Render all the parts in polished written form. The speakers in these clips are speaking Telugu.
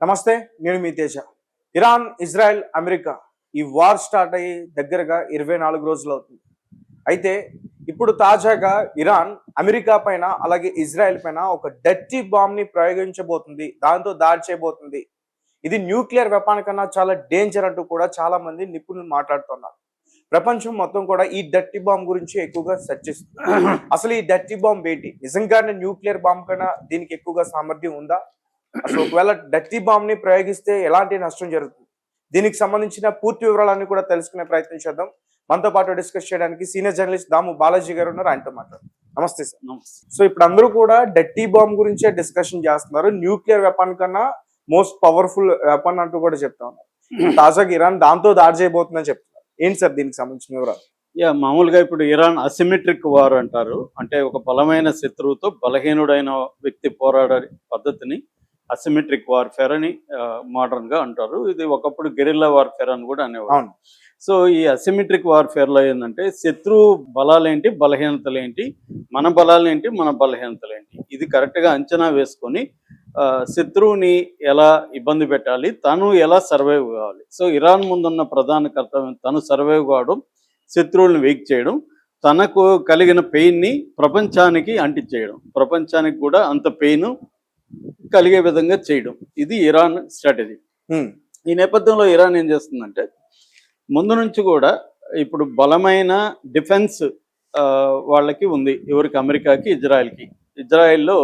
నమస్తే, నేను మీ తేజ. ఇరాన్, ఇజ్రాయెల్, అమెరికా ఈ వార్ స్టార్ట్ అయ్యి దగ్గరగా 24 రోజులు అవుతుంది. అయితే ఇప్పుడు తాజాగా ఇరాన్ అమెరికా పైన అలాగే ఇజ్రాయెల్ పైన ఒక డర్టీ బాంబ్ ని ప్రయోగించబోతుంది, దాంతో దాడి చేయబోతుంది. ఇది న్యూక్లియర్ వెపన్ కన్నా చాలా డేంజర్ అంటూ కూడా చాలా మంది నిపుణులు మాట్లాడుతున్నారు. ప్రపంచం మొత్తం కూడా ఈ డర్టీ బాంబ్ గురించి ఎక్కువగా చర్చిస్తుంది. అసలు ఈ డర్టీ బాంబ్ ఏంటి? నిజంగానే న్యూక్లియర్ బాంబ్ కన్నా దీనికి ఎక్కువగా సామర్థ్యం ఉందా? అసలు ఒకవేళ డర్టీ బాంబ్ ని ప్రయోగిస్తే ఎలాంటి నష్టం జరుగుతుంది? దీనికి సంబంధించిన పూర్తి వివరాలన్నీ కూడా తెలుసుకునే ప్రయత్నం చేద్దాం. మనతో పాటు డిస్కస్ చేయడానికి సీనియర్ జర్నలిస్ట్ దాము బాలాజీ గారు ఉన్నారు. ఆయనతో మాట్లాడు. నమస్తే సార్. సో ఇప్పుడు అందరూ కూడా డర్టీ బాంబ్ గురించే డిస్కషన్ చేస్తున్నారు. న్యూక్లియర్ వెపన్ కన్నా మోస్ట్ పవర్ఫుల్ వెపన్ అంటూ కూడా చెప్తా ఉన్నారు. తాజాగా ఇరాన్ దాంతో దాడి చేయబోతుందని చెప్తున్నారు. ఏంటి సార్ దీనికి సంబంధించిన వివరాలు? మామూలుగా ఇప్పుడు ఇరాన్ అసిమెట్రిక్ వార్ అంటారు. అంటే ఒక బలమైన శత్రువుతో బలహీనుడైన వ్యక్తి పోరాడే పద్ధతిని అసిమెట్రిక్ వార్ఫేర్ అని మోడర్న్ గా అంటారు. ఇది ఒకప్పుడు గెరిల్లా వార్ఫేర్ అని కూడా అనేవారు. సో ఈ అసిమెట్రిక్ వార్ఫేర్ లో ఏంటంటే శత్రువు బలాలేంటి, బలహీనతలేంటి, మన బలాలేంటి, మన బలహీనతలేంటి, ఇది కరెక్ట్ గా అంచనా వేసుకొని శత్రువుని ఎలా ఇబ్బంది పెట్టాలి, తను ఎలా సర్వైవ్ కావాలి. సో ఇరాన్ ముందున్న ప్రధాన కర్తవ్యం తను సర్వైవ్ కావడం, శత్రువులను వేక్ చేయడం, తనకు కలిగిన పెయిన్ని ప్రపంచానికి అంటించేయడం, ప్రపంచానికి కూడా అంత పెయిన్ కలిగే విధంగా చేయడం. ఇది ఇరాన్ స్ట్రాటజీ. ఈ నేపథ్యంలో ఇరాన్ ఏం చేస్తుందంటే ముందు నుంచి కూడా ఇప్పుడు బలమైన డిఫెన్స్ వాళ్ళకి ఉంది. ఎవరికి? అమెరికాకి, ఇజ్రాయెల్కి. ఇజ్రాయెల్లో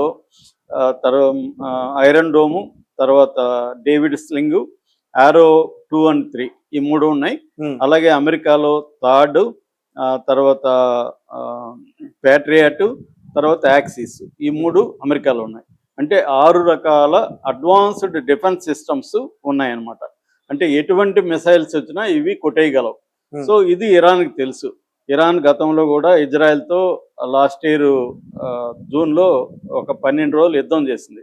ఐరన్ డోము, తర్వాత డేవిడ్ స్లింగ్, ఆరో 2 and 3 ఈ 3 ఉన్నాయి. అలాగే అమెరికాలో థాడ్, తర్వాత ప్యాట్రియాట్, తర్వాత యాక్సిస్, ఈ 3 అమెరికాలో ఉన్నాయి. అంటే 6 రకాల అడ్వాన్స్డ్ డిఫెన్స్ సిస్టమ్స్ ఉన్నాయన్నమాట. అంటే ఎటువంటి మిసైల్స్ వచ్చినా ఇవి కొట్టేయగలవు. సో ఇది ఇరాన్కి తెలుసు. ఇరాన్ గతంలో కూడా ఇజ్రాయెల్తో లాస్ట్ ఇయర్ జూన్లో ఒక 12 రోజులు యుద్ధం చేసింది.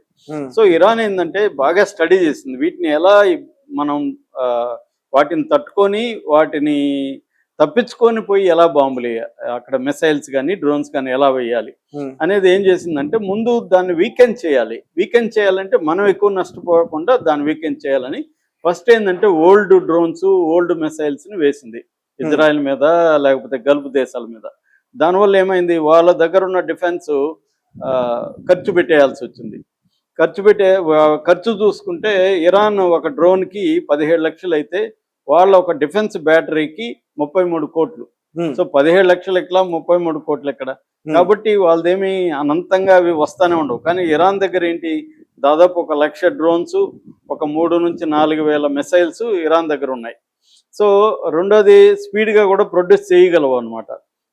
సో ఇరాన్ ఏంటంటే బాగా స్టడీ చేసింది వీటిని ఎలా మనం వాటిని తట్టుకొని వాటిని తప్పించుకొని పోయి ఎలా బాంబులు అక్కడ మిసైల్స్ కానీ డ్రోన్స్ కానీ ఎలా వేయాలి అనేది ఏం చేసిందంటే ముందు దాన్ని వీకెండ్ చేయాలి. వీకెండ్ చేయాలంటే మనం ఎక్కువ నష్టపోకుండా దాన్ని వీకెండ్ చేయాలని ఫస్ట్ ఏంటంటే ఓల్డ్ డ్రోన్స్, ఓల్డ్ మిసైల్స్ని వేసింది ఇజ్రాయెల్ మీద, లేకపోతే గల్ఫ్ దేశాల మీద. దానివల్ల ఏమైంది, వాళ్ళ దగ్గర ఉన్న డిఫెన్స్ ఖర్చు పెట్టేయాల్సి వచ్చింది. ఖర్చు చూసుకుంటే ఇరాన్ ఒక డ్రోన్కి 17 లక్షలు అయితే వాళ్ళ ఒక డిఫెన్స్ బ్యాటరీకి 33 కోట్లు. సో 17 లక్షలు ఎట్లా, 33 కోట్లు ఎక్కడ? కాబట్టి వాళ్ళదేమి అనంతంగా అవి వస్తానే ఉండవు. కానీ ఇరాన్ దగ్గర ఏంటి, దాదాపు 1 లక్ష డ్రోన్స్, ఒక 3 నుంచి 4 వేల మిసైల్స్ ఇరాన్ దగ్గర ఉన్నాయి. సో రెండోది స్పీడ్గా కూడా ప్రొడ్యూస్ చేయగలవు అనమాట.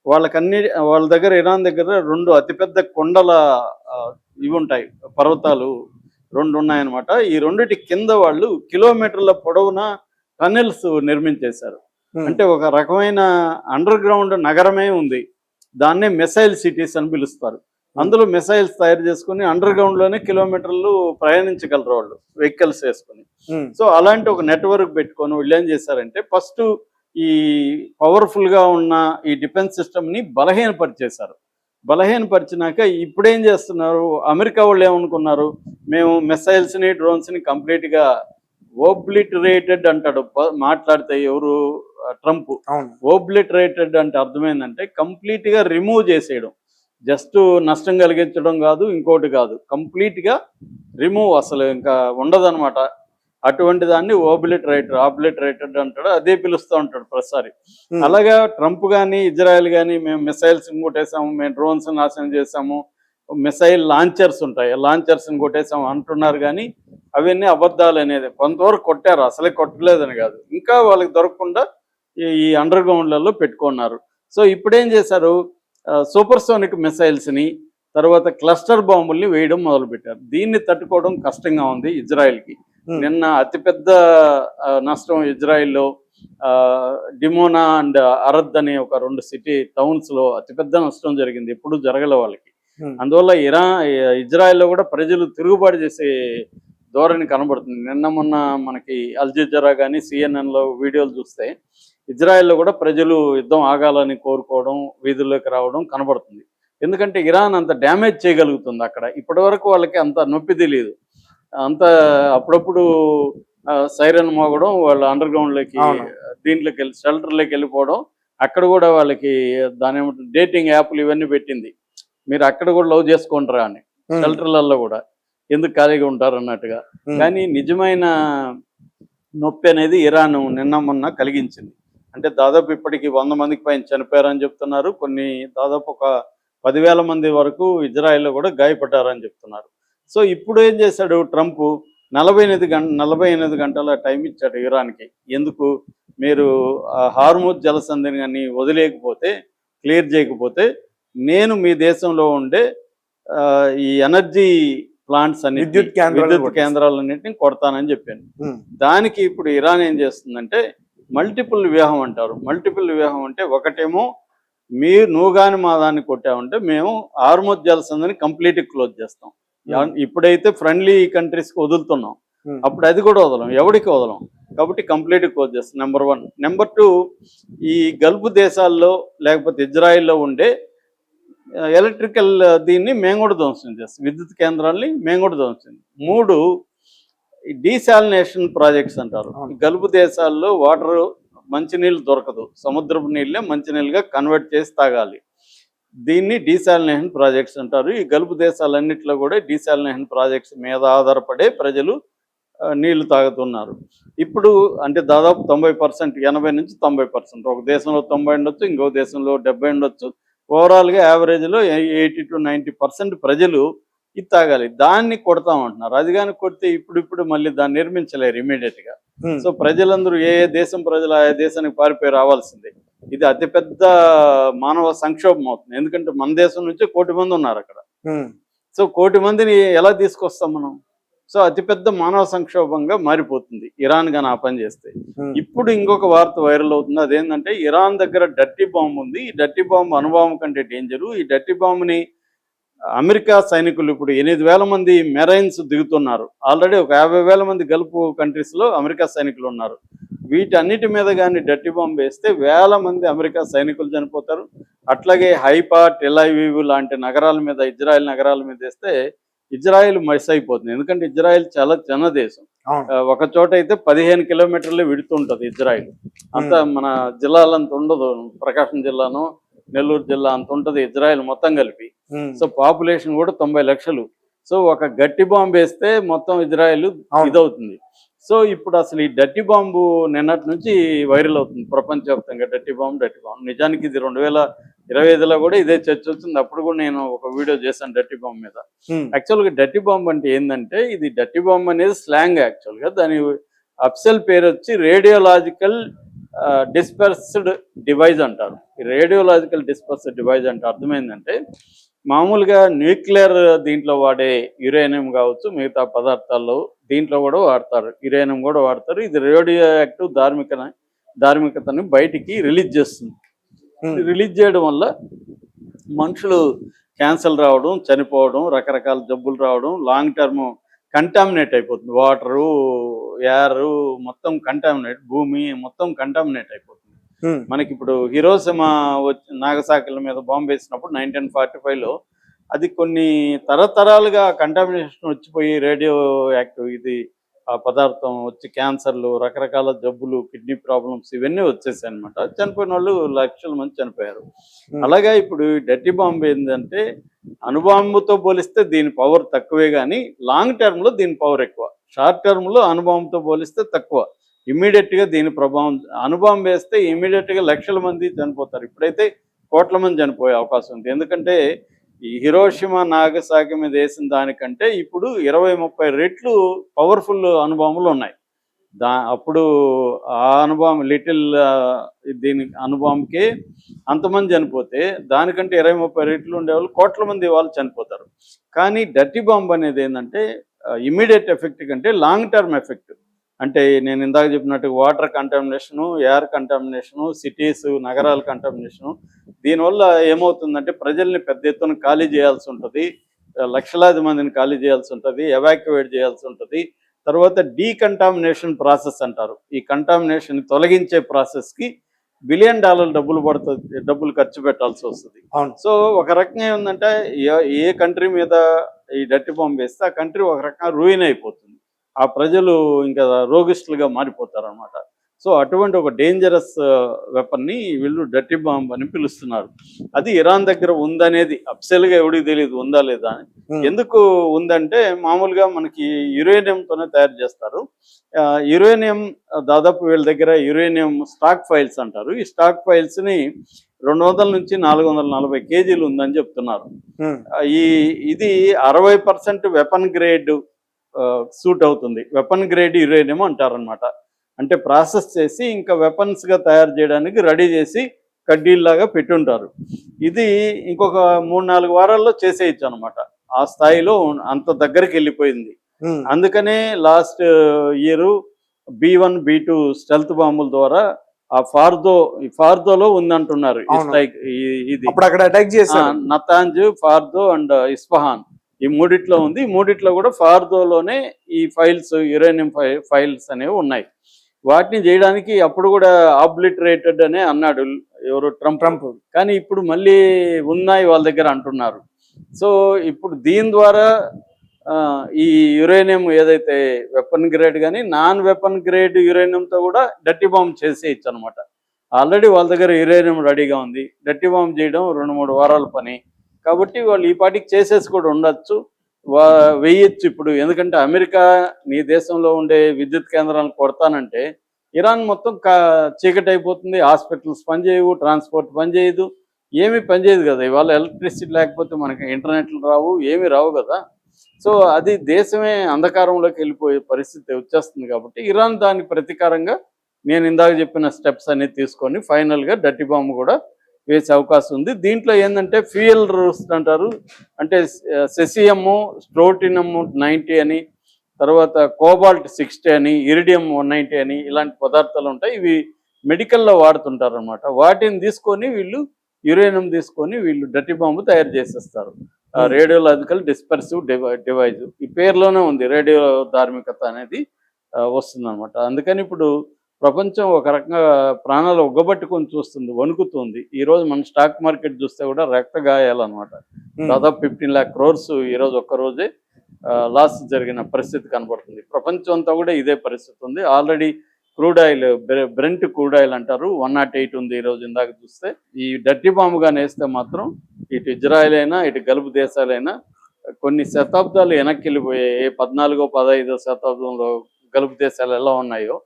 వాళ్ళ దగ్గర ఇరాన్ దగ్గర 2 అతిపెద్ద కొండల ఇవి ఉంటాయి, పర్వతాలు 2 ఉన్నాయన్నమాట. ఈ రెండిటి కింద వాళ్ళు కిలోమీటర్ల పొడవున టనెల్స్ నిర్మించేశారు. అంటే ఒక రకమైన అండర్ గ్రౌండ్ నగరమే ఉంది. దాన్నే మిసైల్ సిటీస్ అని పిలుస్తారు. అందులో మిసైల్స్ తయారు చేసుకుని అండర్ గ్రౌండ్ లోనే కిలోమీటర్లు ప్రయాణించగలరు వాళ్ళు వెహికల్స్ వేసుకుని. సో అలాంటి ఒక నెట్వర్క్ పెట్టుకొని వీళ్ళు ఏం చేశారంటే ఫస్ట్ ఈ పవర్ఫుల్ గా ఉన్న ఈ డిఫెన్స్ సిస్టమ్ ని బలహీనపరిచేశారు. బలహీనపరిచినాక ఇప్పుడు ఏం చేస్తున్నారు, అమెరికా వాళ్ళు ఏమనుకున్నారు, మేము మిసైల్స్ ని, డ్రోన్స్ ని కంప్లీట్ గా ఓబ్లిటరేటెడ్ అంటాడు మాట్లాడితే ఎవరు, ట్రంప్. ఓబ్లిటరేటెడ్ అంటే అర్థమైందంటే కంప్లీట్ గా రిమూవ్ చేసేయడం, జస్ట్ నష్టం కలిగించడం కాదు, ఇంకోటి కాదు, కంప్లీట్ గా రిమూవ్, అసలు ఇంకా ఉండదన్నమాట. అటువంటి దాన్ని ఆబ్లిటరేటెడ్ అంటాడు, అదే పిలుస్తూ ఉంటాడు ప్రతిసారి. అలాగా ట్రంప్ కానీ ఇజ్రాయెల్ కానీ మేము మిసైల్స్ కొట్టేసాము, మేము డ్రోన్స్ నాశనం చేసాము, మిసైల్ లాంచర్స్ ఉంటాయి, లాంచర్స్ని కొట్టేసాము అంటున్నారు. కానీ అవన్నీ అబద్ధాలు అనేది. కొంతవరకు కొట్టారు, అసలే కొట్టలేదని కాదు, ఇంకా వాళ్ళకి దొరకకుండా ఈ అండర్ గ్రౌండ్లలో పెట్టుకున్నారు. సో ఇప్పుడేం చేశారు, సూపర్సోనిక్ మిసైల్స్ని, తర్వాత క్లస్టర్ బాంబుల్ని వేయడం మొదలుపెట్టారు. దీన్ని తట్టుకోవడం కష్టంగా ఉంది ఇజ్రాయెల్కి. నిన్న అతిపెద్ద నష్టం ఇజ్రాయెల్లో డిమోనా అండ్ అరద్ అనే ఒక 2 టౌన్స్లో అతిపెద్ద నష్టం జరిగింది. ఎప్పుడు జరగలే వాళ్ళకి. అందువల్ల ఇజ్రాయెల్లో కూడా ప్రజలు తిరుగుబాటు చేసే ధోరణి కనబడుతుంది. నిన్న మొన్న మనకి అల్ జజీరా కానీ సిఎన్ఎన్లో వీడియోలు చూస్తే ఇజ్రాయెల్లో కూడా ప్రజలు యుద్ధం ఆగాలని కోరుకోవడం, వీధుల్లోకి రావడం కనబడుతుంది. ఎందుకంటే ఇరాన్ అంత డ్యామేజ్ చేయగలుగుతుంది అక్కడ. ఇప్పటి వరకు వాళ్ళకి అంత నొప్పి తెలియదు. అంత అప్పుడప్పుడు సైరన్ మోగడం, వాళ్ళు అండర్ గ్రౌండ్లోకి అవును. దీంట్లోకి వెళ్ళి షెల్టర్లోకి వెళ్ళిపోవడం. అక్కడ కూడా వాళ్ళకి దాని ఏమంటారు డేటింగ్ యాప్లు ఇవన్నీ పెట్టింది. మీరు అక్కడ కూడా లవ్ చేసుకుంటారా అని, షెల్టర్లలో కూడా ఎందుకు ఖాళీగా ఉంటారు అన్నట్టుగా. కానీ నిజమైన నొప్పి అనేది ఇరాన్ నిన్న మొన్న కలిగించింది. అంటే దాదాపు ఇప్పటికి 100 మందికి పైన చనిపోయారని చెప్తున్నారు. కొన్ని దాదాపు ఒక 10,000 మంది వరకు ఇజ్రాయెల్లో కూడా గాయపడ్డారని చెప్తున్నారు. సో ఇప్పుడు ఏం చేశాడు ట్రంప్, 48 గంటల టైం ఇచ్చాడు ఇరాన్కి. ఎందుకు, మీరు హార్ముజ్ జలసంధిని కానీ వదిలేయకపోతే, క్లియర్ చేయకపోతే నేను మీ దేశంలో ఉండే ఈ ఎనర్జీ ప్లాంట్స్ అన్ని విద్యుత్ కేంద్రాలన్నింటినీ కొడతానని చెప్పాను. దానికి ఇప్పుడు ఇరాన్ ఏం చేస్తుందంటే మల్టిపుల్ వివాహం అంటారు. మల్టిపుల్ వివాహం అంటే ఒకటేమో నువ్వు కానీ మా దాన్ని కొట్టావంటే మేము హార్ముజ్ జలసంధిని కంప్లీట్గా క్లోజ్ చేస్తాం. ఇప్పుడైతే ఫ్రెండ్లీ కంట్రీస్కి వదులుతున్నాం, అప్పుడు అది కూడా వదలం, ఎవరికి వదలం. కాబట్టి కంప్లీట్గా క్లోజ్ చేస్తాం, నెంబర్ 1. నెంబర్ 2, ఈ గల్ఫ్ దేశాల్లో లేకపోతే ఇజ్రాయిల్లో ఉండే ఎలక్ట్రికల్ దీన్ని మేము కూడా ధ్వంసం చేస్తాం, విద్యుత్ కేంద్రాలని మేము కూడా ధ్వంసం. 3, డీసాలినేషన్ ప్రాజెక్ట్స్ అంటారు. గల్ఫ్ దేశాల్లో వాటర్ మంచినీళ్ళు దొరకదు, సముద్రపు నీళ్ళే మంచినీళ్ళుగా కన్వర్ట్ చేసి తాగాలి. దీన్ని డీసాలినేషన్ ప్రాజెక్ట్స్ అంటారు. ఈ గల్ఫ్ దేశాలన్నింటిలో కూడా డీసాలినేషన్ ప్రాజెక్ట్స్ మీద ఆధారపడే ప్రజలు నీళ్లు తాగుతున్నారు. ఇప్పుడు అంటే దాదాపు 90%, 80 నుంచి 90%, ఒక దేశంలో 90 ఉండొచ్చు, ఇంకో దేశంలో 70 ఉండొచ్చు. ఓవరాల్గా యావరేజ్లో 80 to 90% ప్రజలు ఇది తాగాలి. దాన్ని కొడతామంటున్నారు. అది కానీ కొడితే ఇప్పుడు మళ్ళీ దాన్ని నిర్మించలేరు ఇమీడియట్గా. సో ప్రజలందరూ ఏ దేశం ప్రజలు ఆ దేశానికి పారిపోయి రావాల్సిందే. ఇది అతిపెద్ద మానవ సంక్షోభం అవుతుంది. ఎందుకంటే మన దేశం నుంచి 1 కోటి మంది ఉన్నారు అక్కడ. సో 1 కోటి మందిని ఎలా తీసుకొస్తాం మనం? సో అతిపెద్ద మానవ సంక్షోభంగా మారిపోతుంది ఇరాన్ గాని ఆ పని చేస్తే. ఇప్పుడు ఇంకొక వార్త వైరల్ అవుతుంది. అదేంటంటే ఇరాన్ దగ్గర డర్టీ బాంబు ఉంది. ఈ డర్టీ బాంబు అణుబాంబు కంటే డేంజరు. ఈ డర్టీ బాంబుని అమెరికా సైనికులు ఇప్పుడు 8,000 మంది మెరైన్స్ దిగుతున్నారు. ఆల్రెడీ ఒక 50,000 మంది గల్ఫ్ కంట్రీస్లో అమెరికా సైనికులు ఉన్నారు. వీటన్నిటి మీద కానీ డర్టీ బాంబు వేస్తే 1,000 మంది అమెరికా సైనికులు చనిపోతారు. అట్లాగే హైఫా, టెల్ అవీవ్ లాంటి నగరాల మీద, ఇజ్రాయెల్ నగరాల మీద వేస్తే ఇజ్రాయెల్ మిస్ అయిపోతుంది. ఎందుకంటే ఇజ్రాయెల్ చాలా చిన్న దేశం. ఒక చోట అయితే 15 కిలోమీటర్లే విడుతుంటది ఇజ్రాయెల్. అంత మన జిల్లాలంత ఉండదు. ప్రకాశం జిల్లాను, నెల్లూరు జిల్లా అంత ఉంటుంది ఇజ్రాయెల్ మొత్తం కలిపి. సో పాపులేషన్ కూడా 90 లక్షలు. సో ఒక గట్టి బాంబు వేస్తే మొత్తం ఇజ్రాయెల్ ఇదవుతుంది. సో ఇప్పుడు అసలు ఈ డర్టీ బాంబు నిన్నటి నుంచి వైరల్ అవుతుంది ప్రపంచవ్యాప్తంగా. డర్టీ బాంబు నిజానికి ఇది 2025లో కూడా ఇదే చర్చ వచ్చింది. అప్పుడు కూడా నేను ఒక వీడియో చేశాను డర్టీ బాంబు మీద. యాక్చువల్గా డర్టీ బాంబు అంటే ఏంటంటే, ఇది డర్టీ బాంబు అనేది స్లాంగ్. యాక్చువల్గా దాని అఫిషియల్ పేరు వచ్చి రేడియోలాజికల్ డిస్పర్స్డ్ డివైజ్ అంటారు. ఈ రేడియోలాజికల్ డిస్పర్స్డ్ డివైజ్ అంటే అర్థమైందంటే, మామూలుగా న్యూక్లియర్ దీంట్లో వాడే యురేనియం కావచ్చు, మిగతా పదార్థాల్లో దీంట్లో కూడా వాడతారు, యురేనియం కూడా వాడతారు. ఇది రేడియో యాక్టివ్ ధార్మికతని బయటికి రిలీజ్ చేస్తుంది. రిలీజ్ చేయడం వల్ల మనుషులు క్యాన్సర్ రావడం, చనిపోవడం, రకరకాల జబ్బులు రావడం, లాంగ్ టర్మ్ కంటామినేట్ అయిపోతుంది. వాటరు, ఎయిర్ మొత్తం కంటామినేట్, భూమి మొత్తం కంటామినేట్ అయిపోతుంది. మనకి ఇప్పుడు హిరోషిమా నాగసాకిల మీద బాంబు వేసినప్పుడు 1945లో అది కొన్ని తరతరాలుగా కంటామినేషన్ వచ్చిపోయి రేడియో యాక్టివ్ ఇది ఆ పదార్థం వచ్చి క్యాన్సర్లు, రకరకాల జబ్బులు, కిడ్నీ ప్రాబ్లమ్స్ ఇవన్నీ వచ్చేసాయి అనమాట. చనిపోయిన వాళ్ళు లక్షల మంది చనిపోయారు. అలాగే ఇప్పుడు డర్టీ బాంబు ఏంటంటే, అణుబాంబుతో పోలిస్తే దీని పవర్ తక్కువే, కానీ లాంగ్ టర్మ్లో దీని పవర్ ఎక్కువ. షార్ట్ టర్మ్లో అణుబాంబుతో పోలిస్తే తక్కువ. ఇమ్మీడియట్గా దీని ప్రభావం, అణుబాంబు వేస్తే ఇమ్మీడియట్గా లక్షల మంది చనిపోతారు. ఇప్పుడైతే కోట్ల మంది చనిపోయే అవకాశం ఉంది. ఎందుకంటే ఈ హిరోషిమా నాగసాకి మీద వేసిన దానికంటే ఇప్పుడు 20-30 రెట్లు పవర్ఫుల్ అణుబాంబులు ఉన్నాయి. అప్పుడు ఆ అణుబాంబు దీని అణుబాంబుకే అంతమంది చనిపోతే, దానికంటే 20-30 రెట్లు ఉండేవాళ్ళు కోట్ల మంది వాళ్ళు చనిపోతారు. కానీ డర్టీ బాంబు అనేది ఏంటంటే ఇమ్మీడియట్ ఎఫెక్ట్ కంటే లాంగ్ టర్మ్ ఎఫెక్ట్. అంటే నేను ఇందాక చెప్పినట్టు water contamination, air contamination, cities నగరాల కంటామినేషను. దీనివల్ల ఏమవుతుందంటే ప్రజల్ని పెద్ద ఎత్తున ఖాళీ చేయాల్సి ఉంటుంది, లక్షలాది మందిని ఖాళీ చేయాల్సి ఉంటుంది, ఎవాక్యువేట్ చేయాల్సి ఉంటుంది. తర్వాత డీకంటామినేషన్ ప్రాసెస్ అంటారు. ఈ కంటామినేషన్ తొలగించే ప్రాసెస్కి $1 బిలియన్ డబ్బులు ఖర్చు పెట్టాల్సి వస్తుంది. సో ఒక రకంగా ఏంటంటే ఏ కంట్రీ మీద ఈ డర్టీ బాంబు వేస్తే ఆ కంట్రీ ఒక రకంగా రూయిన్ అయిపోతుంది. ఆ ప్రజలు ఇంకా రోగిష్టులుగా మారిపోతారు అనమాట. సో అటువంటి ఒక డేంజరస్ వెపన్ని వీళ్ళు డర్టీ బాంబ్ అని పిలుస్తున్నారు. అది ఇరాన్ దగ్గర ఉందనేది అఫ్సెల్గా ఎవడికి తెలియదు ఉందా లేదా అని. ఎందుకు ఉందంటే మామూలుగా మనకి యురేనియంతోనే తయారు చేస్తారు. యురేనియం దాదాపు వీళ్ళ దగ్గర యురేనియం స్టాక్ ఫైల్స్ అంటారు. ఈ స్టాక్ ఫైల్స్ని 200 నుంచి 440 కేజీలు ఉందని చెప్తున్నారు. ఇది 60% వెపన్ గ్రేడ్ సూట్ అవుతుంది. వెపన్ గ్రేడ్ యురేనియం అంటారనమాట. అంటే ప్రాసెస్ చేసి ఇంకా వెపన్స్గా తయారు చేయడానికి రెడీ చేసి కడ్డీల్లాగా పెట్టుంటారు. ఇది ఇంకొక 3-4 వారాల్లో చేసేయచ్చు అనమాట. ఆ స్థాయిలో అంత దగ్గరికి వెళ్ళిపోయింది. అందుకనే last year B1, B2 stealth బాంబుల ద్వారా ఆ ఫార్దోలో ఉందంటున్నారు. ఇది అక్కడ అటాక్ చేశారు. నతాంజ్, ఫార్దో అండ్ ఇస్ఫహాన్ ఈ మూడిట్లో ఉంది. ఈ మూడిట్లో కూడా ఫార్దోలోనే ఈ ఫైల్స్ యురేనియం ఫైల్స్ అనేవి ఉన్నాయి. వాటిని చేయడానికి అప్పుడు కూడా ఆబ్లిటరేటెడ్ అనే అన్నాడు ఎవరు ట్రంప్. కానీ ఇప్పుడు మళ్ళీ ఉన్నాయి వాళ్ళ దగ్గర అంటున్నారు. సో ఇప్పుడు దీని ద్వారా ఈ యురేనియం ఏదైతే వెపన్ గ్రేడ్ కానీ నాన్ వెపన్ గ్రేడ్ యురేనియంతో కూడా డర్టీ బాంబ్ చేసేయచ్చు అనమాట. ఆల్రెడీ వాళ్ళ దగ్గర యురేనియం రెడీగా ఉంది. డర్టీ బాంబ్ చేయడం 2-3 వారాల పని. కాబట్టి వాళ్ళు ఈ పాటికి చేసేసి కూడా ఉండొచ్చు, వేయచ్చు ఇప్పుడు. ఎందుకంటే అమెరికా నీ దేశంలో ఉండే విద్యుత్ కేంద్రాలను కొడతానంటే ఇరాన్ మొత్తం చీకటి అయిపోతుంది. హాస్పిటల్స్ పనిచేయవు, ట్రాన్స్పోర్ట్ పనిచేయదు, ఏమీ పనిచేయదు కదా. ఇవాళ ఎలక్ట్రిసిటీ లేకపోతే మనకి ఇంటర్నెట్లు రావు, ఏమీ రావు కదా. సో అది దేశమే అంధకారంలోకి వెళ్ళిపోయే పరిస్థితి వచ్చేస్తుంది. కాబట్టి ఇరాన్ దానికి ప్రతీకారంగా నేను ఇందాక చెప్పిన స్టెప్స్ అన్ని తీసుకొని ఫైనల్గా డర్టీ బాంబు కూడా వేసే అవకాశం ఉంది. దీంట్లో ఏంటంటే ఫ్యూయల్ రూస్ట్ అంటారు. అంటే సెసియము, స్ట్రోటినము 90 అని, తర్వాత కోబాల్ట్ 60 అని, ఇరిడియం 190 అని ఇలాంటి పదార్థాలు ఉంటాయి. ఇవి మెడికల్లో వాడుతుంటారు అనమాట. వాటిని తీసుకొని వీళ్ళు యురేనియం తీసుకొని వీళ్ళు డర్టీ బాంబు తయారు చేసేస్తారు. రేడియోలాజికల్ డిస్పర్సివ్ డివైజ్ ఈ పేరులోనే ఉంది. రేడియో ధార్మికత అనేది వస్తుందన్నమాట. అందుకని ఇప్పుడు ప్రపంచం ఒక రకంగా ప్రాణాలు ఒగ్గబట్టుకొని చూస్తుంది, వణుకుతుంది. ఈరోజు మన స్టాక్ మార్కెట్ చూస్తే కూడా రక్త గాయాలన్నమాట. దాదాపు 15 lakh crores ఈరోజు ఒక్కరోజే లాస్ జరిగిన పరిస్థితి కనబడుతుంది. ప్రపంచం అంతా కూడా ఇదే పరిస్థితి ఉంది. Already crude oil, Brent crude oil అంటారు, 108 ఉంది ఈరోజు ఇందాక చూస్తే. ఈ డర్టీ బాంబుగా నేస్తే మాత్రం ఇటు ఇజ్రాయెల్ అయినా ఇటు గల్ఫ్ దేశాలైనా కొన్ని శతాబ్దాలు వెనక్కి వెళ్ళిపోయాయి. 14వ-15వ శతాబ్దంలో గల్ఫ్ దేశాలు ఎలా ఉన్నాయో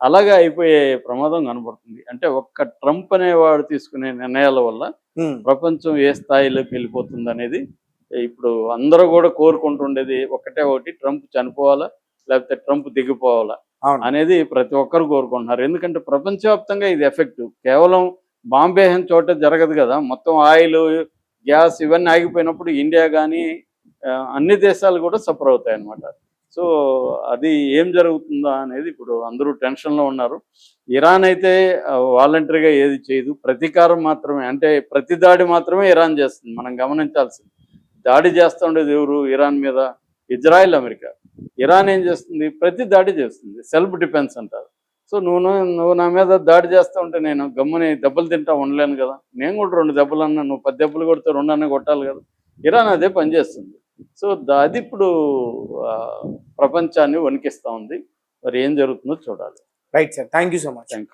అలాగే అయిపోయే ప్రమాదం కనబడుతుంది. అంటే ఒక్క ట్రంప్ అనేవాడు తీసుకునే నిర్ణయాల వల్ల ప్రపంచం ఏ స్థాయిలోకి వెళ్ళిపోతుంది అనేది ఇప్పుడు అందరూ కూడా కోరుకుంటుండేది ఒకటి, ట్రంప్ చనిపోవాలా లేకపోతే ట్రంప్ దిగిపోవాలా అనేది ప్రతి ఒక్కరు కోరుకుంటున్నారు. ఎందుకంటే ప్రపంచవ్యాప్తంగా ఇది ఎఫెక్ట్ కేవలం బాంబే చోట జరగదు కదా. మొత్తం ఆయిల్, గ్యాస్ ఇవన్నీ ఆగిపోయినప్పుడు ఇండియా కానీ అన్ని దేశాలు కూడా సఫర్ అవుతాయి అన్నమాట. సో అది ఏం జరుగుతుందా అనేది ఇప్పుడు అందరూ టెన్షన్లో ఉన్నారు. ఇరాన్ అయితే వాలంటరీగా ఏది చేయదు, ప్రతీకారం మాత్రమే, అంటే ప్రతి దాడి మాత్రమే ఇరాన్ చేస్తుంది. మనం గమనించాల్సింది దాడి చేస్తూ ఉండేది ఎవరు ఇరాన్ మీద? Israel, America. ఇరాన్ ఏం చేస్తుంది? ప్రతి దాడి చేస్తుంది, సెల్ఫ్ డిఫెన్స్ అంటారు. సో నువ్వు నా మీద దాడి చేస్తూ ఉంటే నేను గమ్ముని దెబ్బలు తింటా ఉండలేను కదా. నేను కూడా 2 దెబ్బలు అన్నా, నువ్వు 10 దెబ్బలు కొడితే 2 అన్నా కొట్టాలి కదా. ఇరాన్ అదే పనిచేస్తుంది. సో అది ఇప్పుడు ప్రపంచాన్ని వణికిస్తూ ఉంది. మరి ఏం జరుగుతుందో చూడాలి. Right sir, thank you so much. Thank you.